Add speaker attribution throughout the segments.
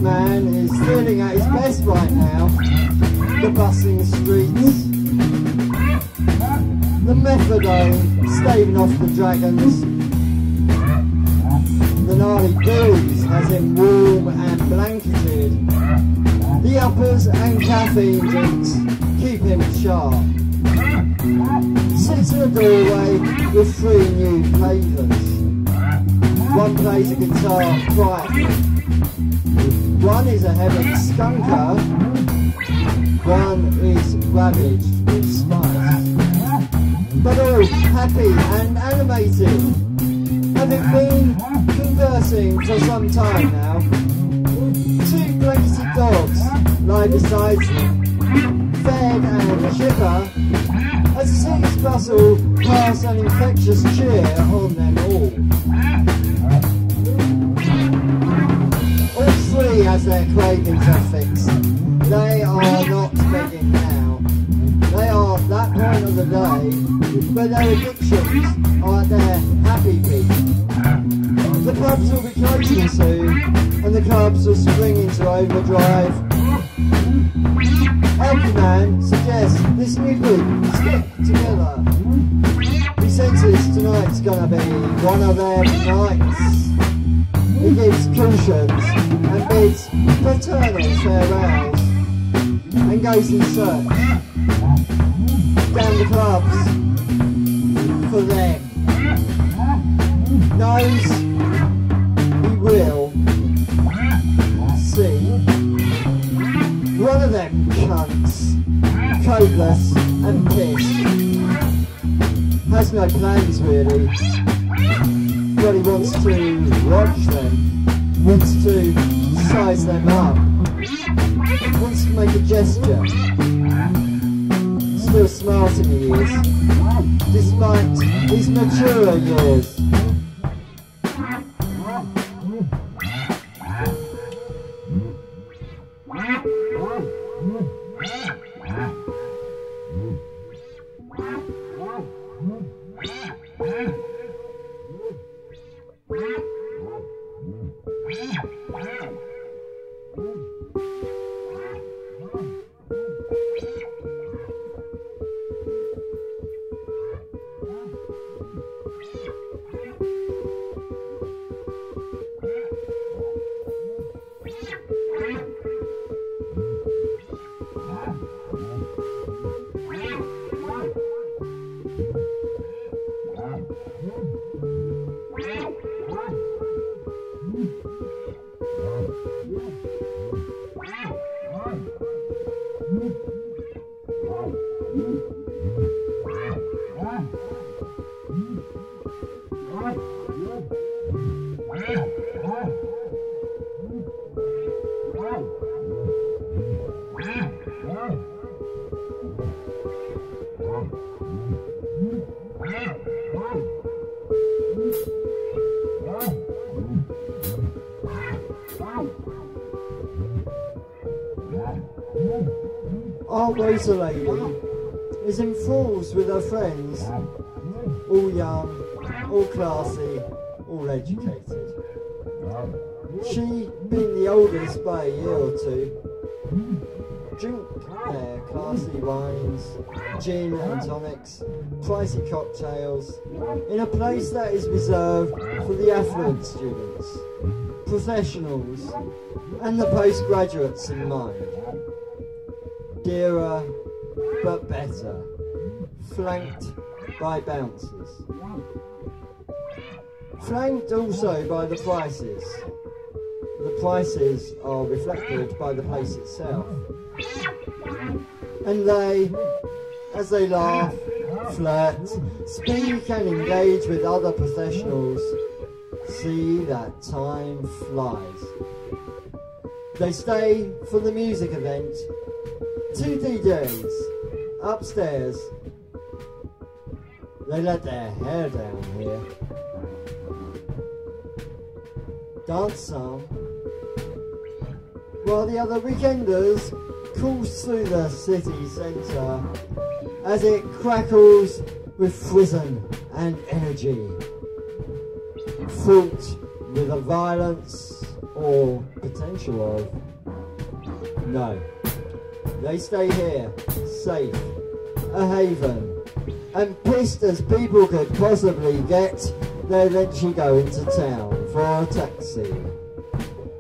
Speaker 1: Man is feeling at his best right now. The bustling streets, the methadone staving off the dragons, the gnarly booze has him warm and blanketed. The uppers and caffeine drinks keep him sharp. Sits in the doorway with 3 new pavers. One plays a guitar quietly. One is a heavy skunker, one is ravaged with spice. But all happy and animated, having been conversing for some time now. 2 blanketed dogs lie beside them, fed and chipper, as the city's bustle casts an infectious cheer on them all. As their cravings are fixed, they are not begging now. They are at that point of the day where their addictions are at their happy peak. The pubs will be closing soon, and the clubs will spring into overdrive. Elky Man suggests this new group stick together. He senses tonight's gonna be one of their nights. He gives cautions and bids fraternal farewells and goes in search down the clubs for them. Knows he will see one of them cunts, codeless and pissed. Has no plans really. But he wants to watch them, wants to size them up, wants to make a gesture. Still smarting he is, despite his mature years. Our Rosa lady is enthralled with her friends, all young, all classy, all educated. She, being the oldest by a year or 2, drink their classy wines, gin and tonics, pricey cocktails, in a place that is reserved for the affluent students, professionals, and the postgraduates in mind. dearer but better, flanked by bouncers. Flanked also by the prices. The prices are reflected by the place itself. And they, as they laugh, flirt, speak and engage with other professionals, see that time flies. They stay for the music event, 2 DJs, upstairs. They let their hair down here. Dance some, while the other weekenders cruise through the city centre as it crackles with frisson and energy, fraught with a violence or potential of. No, they stay here, safe, a haven, and pissed as people could possibly get. They eventually go into town for a taxi.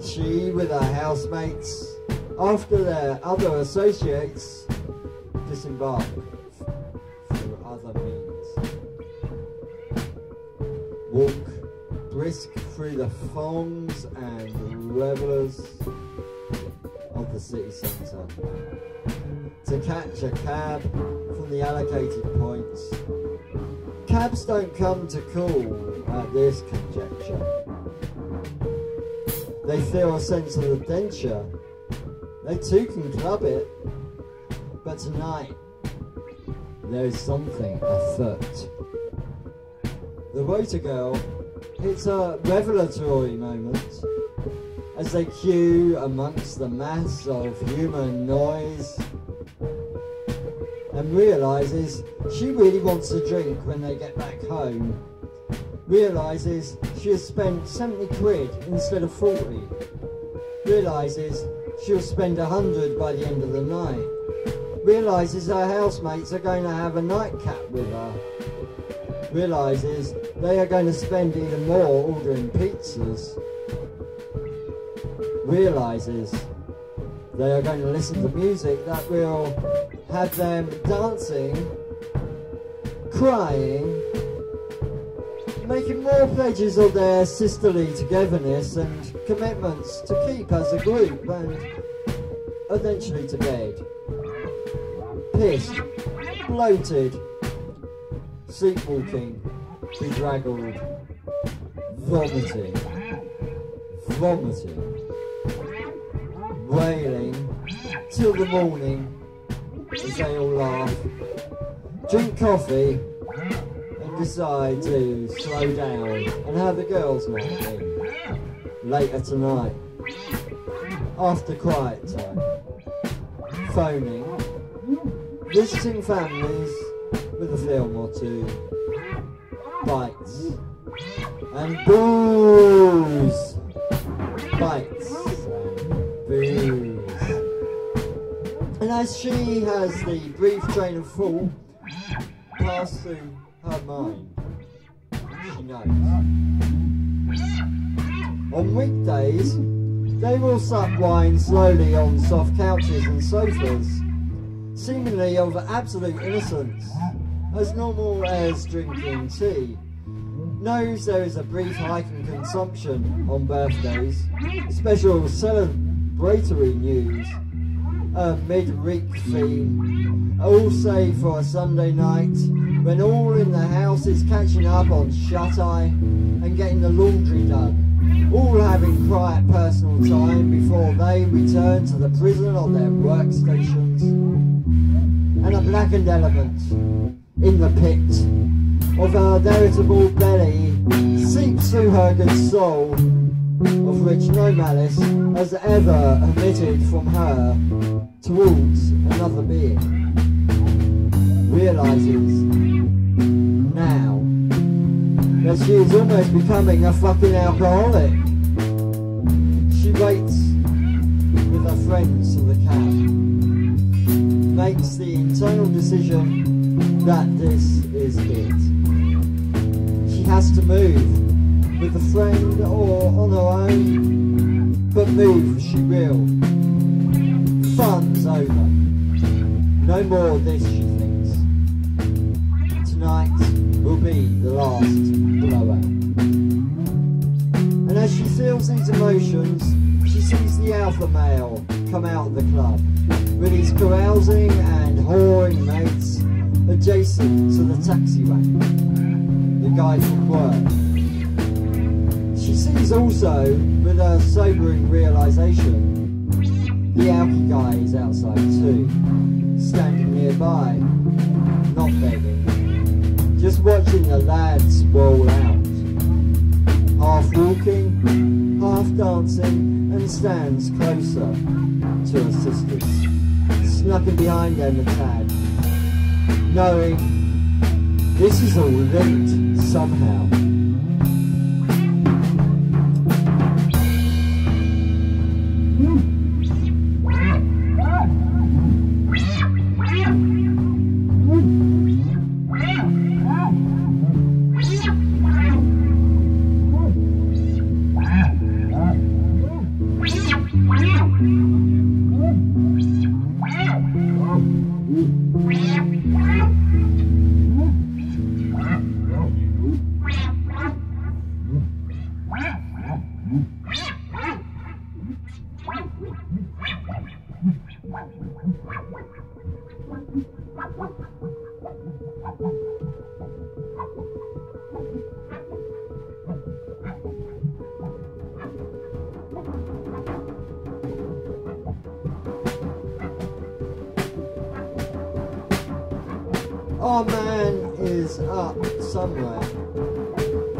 Speaker 1: She with her housemates, after their other associates, disembark through other means. Walk brisk through the throngs and revellers of the city centre to catch a cab from the allocated points. Cabs don't come to call at this conjecture. They feel a sense of adventure. They too can club it. But tonight, there is something afoot. The waiter girl hits a revelatory moment as they queue amongst the mass of human noise and realises she really wants a drink when they get back home. Realises she has spent 70 quid instead of 40. Realises she'll spend 100 by the end of the night. Realises her housemates are going to have a nightcap with her. Realises they are going to spend even more ordering pizzas. Realises they are going to listen to music that will have them dancing, crying, making more pledges of their sisterly togetherness and commitments to keep as a group and eventually to bed. Pissed, bloated, sleepwalking, bedraggled, vomiting, wailing till the morning as they all laugh, drink coffee and decide to slow down and have the girls' night in later tonight after quiet time, phoning, visiting families with a film or two, bites and booze, bites and booze. And as she has the brief train of thought pass through her mind, she knows. On weekdays, they will sup wine slowly on soft couches and sofas, seemingly of absolute innocence, as normal as drinking tea. Knows there is a brief hike in consumption on birthdays, special celebratory news, a mid-week theme, all save for a Sunday night when all in the house is catching up on shut-eye and getting the laundry done, all having quiet personal time before they return to the prison of their workstations. And a blackened element in the pit of her veritable belly seeps through her good soul, of which no malice has ever emitted from her towards another being. Realises now that she is almost becoming a fucking alcoholic. She waits with her friends to the cab, makes the internal decision that this is it. She has to move, with a friend or on her own, but move she will. Fun's over. No more of this, she thinks. Tonight will be the last blowout. And as she feels these emotions, she sees the alpha male come out of the club with his carousing and whoring mates adjacent to the taxi rank, the guy from work. She sees also, with a sobering realisation, the alky guy is outside too, standing nearby, not begging, just watching the lads roll out, half walking, half dancing, and stands closer to her sisters, snucking behind them a tad, knowing this is all linked somehow. Our man is up somewhere,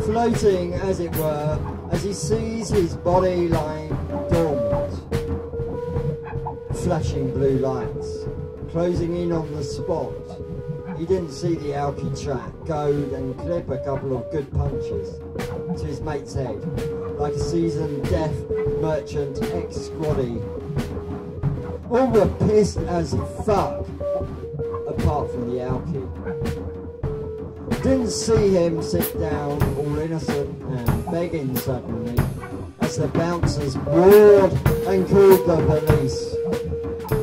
Speaker 1: floating as it were, as he sees his body lying dormant, flashing blue lights, closing in on the spot. He didn't see the alky chap goad and clip a couple of good punches to his mate's head, like a seasoned deaf merchant ex-squaddy. All were pissed as fuck, apart from the alky. Didn't see him sit down all innocent and begging suddenly as the bouncers roared and called the police,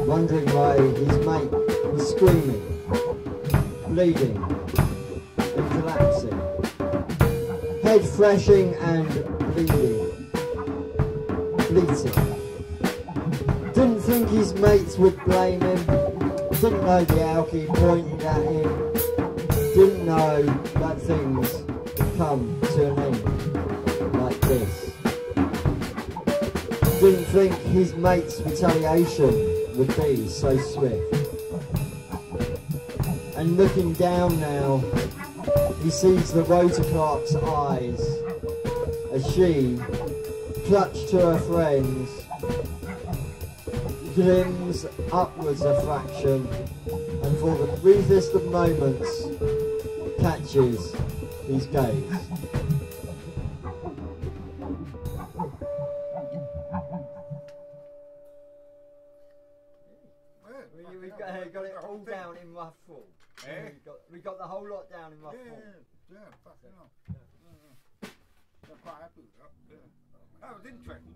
Speaker 1: wondering why his mate was screaming, bleeding and collapsing, head flashing and bleeding. Didn't think his mates would blame him, didn't know the alky pointed at him, didn't know that things would come to an end like this. Didn't think his mate's retaliation would be so swift. And looking down now, he sees the rotor clerk's eyes as she, clutched to her friends, glims upwards a fraction, and for the briefest of moments catches his gaze. We got it all down in rough full. We got the whole lot down in rough full.
Speaker 2: Yeah, fucking hell. I'm quite happy with that. That was interesting.